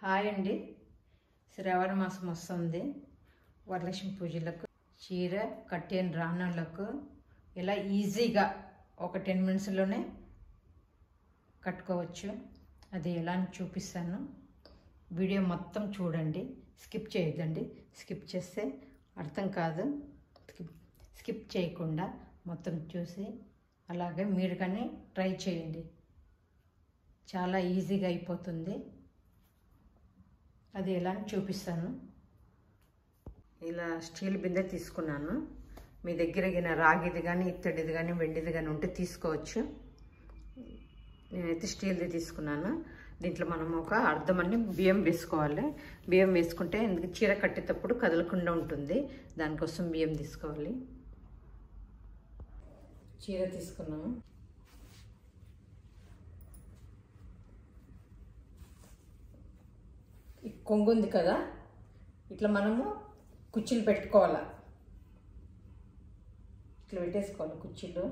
Hi అండి. శ్రావణ మాసం వస్తుంది. వరలక్ష్మి పూజలకు చీర కట్టేని రానోళ్ళకు ఇలా ఈజీగా ఒక 10 మినిట్స్లోనే కట్టుకోవచ్చు. అది ఎలా అని చూపిస్తాను. వీడియో మొత్తం చూడండి, స్కిప్ చేయొద్దండి. స్కిప్ చేస్తే అర్థం కాదు. స్కిప్ చేయకుండా మొత్తం చూసి అలాగే మీరు కానీ ట్రై చేయండి. చాలా ఈజీగా అయిపోతుంది. అది ఎలా అని చూపిస్తాను. ఇలా స్టీల్ బిందె తీసుకున్నాను. మీ దగ్గర రాగిది కానీ ఇత్తడిది కానీ వెండిది కానీ ఉంటే తీసుకోవచ్చు. నేనైతే స్టీల్ది తీసుకున్నాను. దీంట్లో మనం ఒక అర్ధమని బియ్యం వేసుకోవాలి. బియ్యం వేసుకుంటే ఎందుకు చీర కట్టేటప్పుడు కదలకుండా ఉంటుంది. దానికోసం బియ్యం తీసుకోవాలి. చీర తీసుకున్నాము. ఈ కొంగు ఉంది కదా, ఇట్లా మనము కుర్చీలు పెట్టుకోవాలి. ఇట్లా పెట్టేసుకోవాలి కుర్చీలు.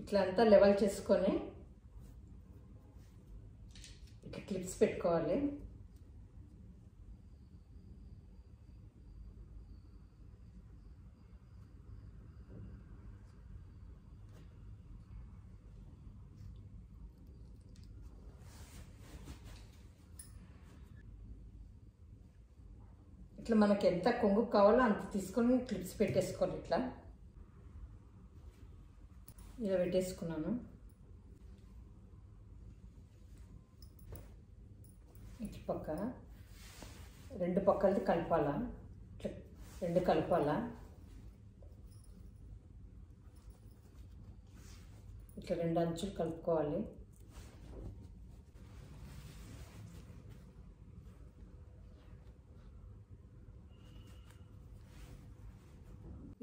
ఇట్లా అంతా లెవెల్ చేసుకొని ఇట్లా క్లిప్స్ పెట్టుకోవాలి. ఇట్లా మనకి ఎంత కొంగు కావాలో అంత తీసుకొని క్లిప్స్ పెట్టేసుకోవాలి. ఇలా పెట్టేసుకున్నాను. ఇటు పక్క రెండు పక్కలది కలపాలా. ఇట్లా రెండు కలపాలా. ఇట్లా రెండు అంచులు కలుపుకోవాలి.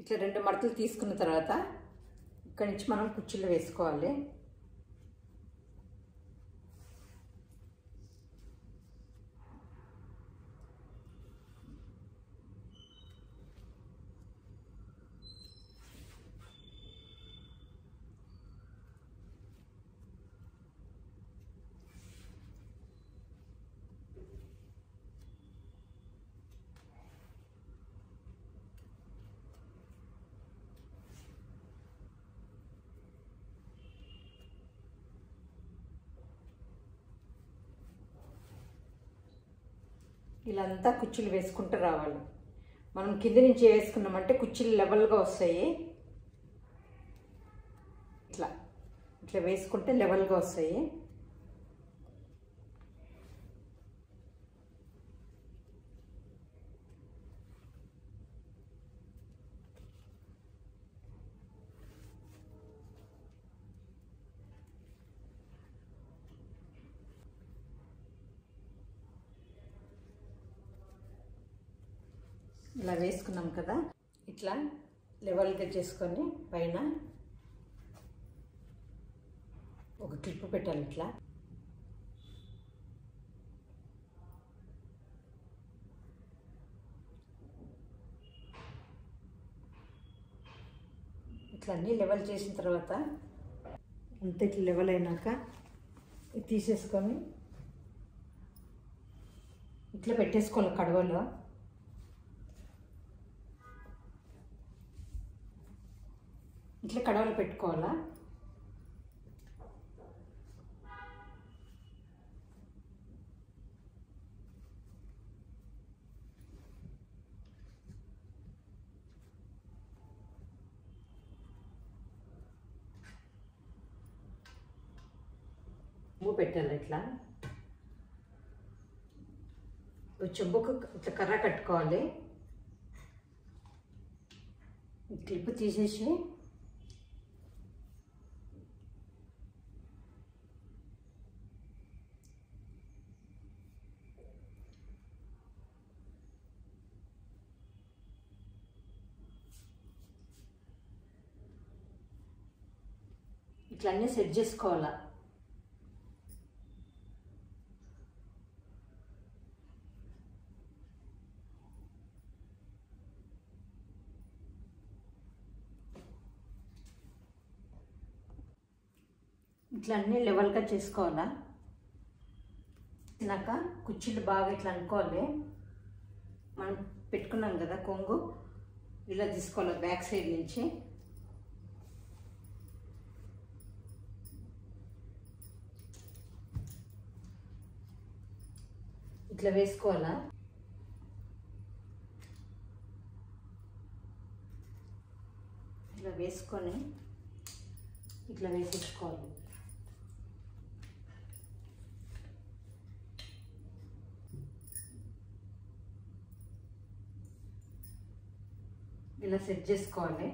ఇట్లా రెండు మడతలు తీసుకున్న తర్వాత ఇక్కడి నుంచి మనం కుర్చీలు వేసుకోవాలి. ఇలా అంతా కుర్చీలు వేసుకుంటూ రావాలి. మనం కింద నుంచి వేసుకున్నామంటే కుర్చీలు లెవెల్గా వస్తాయి. ఇట్లా ఇట్లా వేసుకుంటే లెవెల్గా వస్తాయి. ఇలా వేసుకున్నాం కదా, ఇట్లా లెవెల్గా చేసుకొని పైన ఒక క్లిప్ పెట్టాలి. ఇట్లా ఇట్లా అన్నీ లెవెల్ చేసిన తర్వాత అంత ఇట్లా లెవెల్ అయినాక ఇది తీసేసుకొని ఇట్లా పెట్టేసుకోవాలి. కడవలో ఇట్లా కడవలు పెట్టుకోవాలా. చెంబు పెట్టాలి. ఇట్లా చెంబుకు ఇట్లా కర్ర కట్టుకోవాలి. క్లిప్ తీసేసి ఇట్లా అన్నీ సెట్ చేసుకోవాలా. ఇట్లా అన్నీ లెవెల్గా చేసుకోవాలా. నాక కుర్చీలు బాగా ఇట్లా అనుకోవాలి. మనం పెట్టుకున్నాం కదా కొంగు, ఇలా తీసుకోవాలి బ్యాక్ సైడ్ నుంచి. ఇట్లా వేసుకోవాలా. ఇట్లా వేసుకొని ఇట్లా వేసేసుకోవాలి. ఇలా సెట్ చేసుకోవాలి.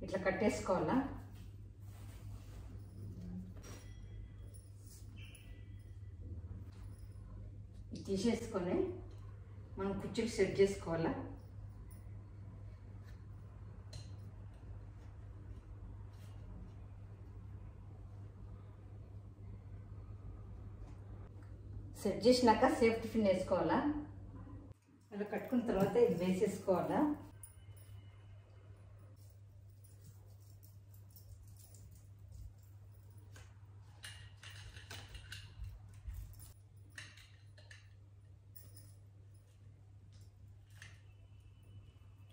ఇట్లా కట్టేసుకోవాలా. తీసేసుకొని మనం కుర్చీలు సెట్ చేసుకోవాలా. సెట్ చేసినాక సేఫ్టీ పిన్ వేసుకోవాలా. అలా కట్టుకున్న తర్వాత ఇది వేసేసుకోవాలా.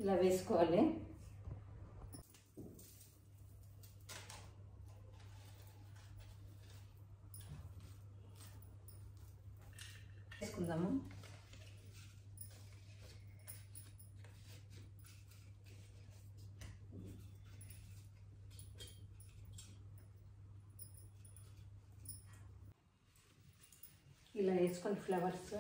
ఇలా వేసుకోవాలి. వేసుకుందాము. ఇలా వేసుకొని ఫ్లవర్స్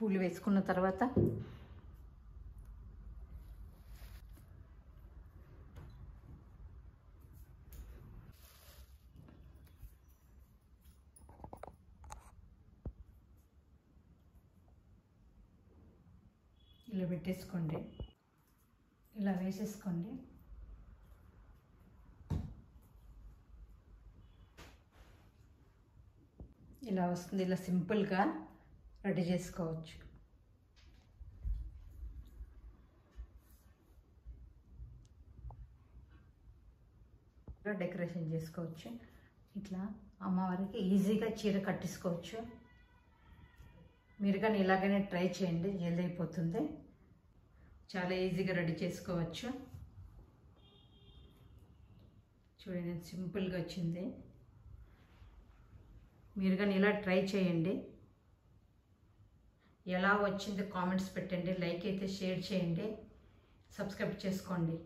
పూలు వేసుకున్న తర్వాత ఇలా పెట్టేసుకోండి. ఇలా వేసేసుకోండి. ఇలా వస్తుంది. ఇలా సింపుల్గా రెడీ చేసుకోవచ్చు. డెకరేషన్ చేసుకోవచ్చు. ఇట్లా అమ్మవారికి ఈజీగా చీర కట్టేసుకోవచ్చు. మీరు కానీ ఇలాగనే ట్రై చేయండి, జల్దీ అయిపోతుంది. చాలా ఈజీగా రెడీ చేసుకోవచ్చు. చూడండి సింపుల్గా వచ్చింది. మీరు కానీ ఇలా ట్రై చేయండి. ఎలా వచ్చింది కామెంట్స్ పెట్టండి. లైక్ అయితే షేర్ చేయండి. సబ్స్క్రైబ్ చేసుకోండి.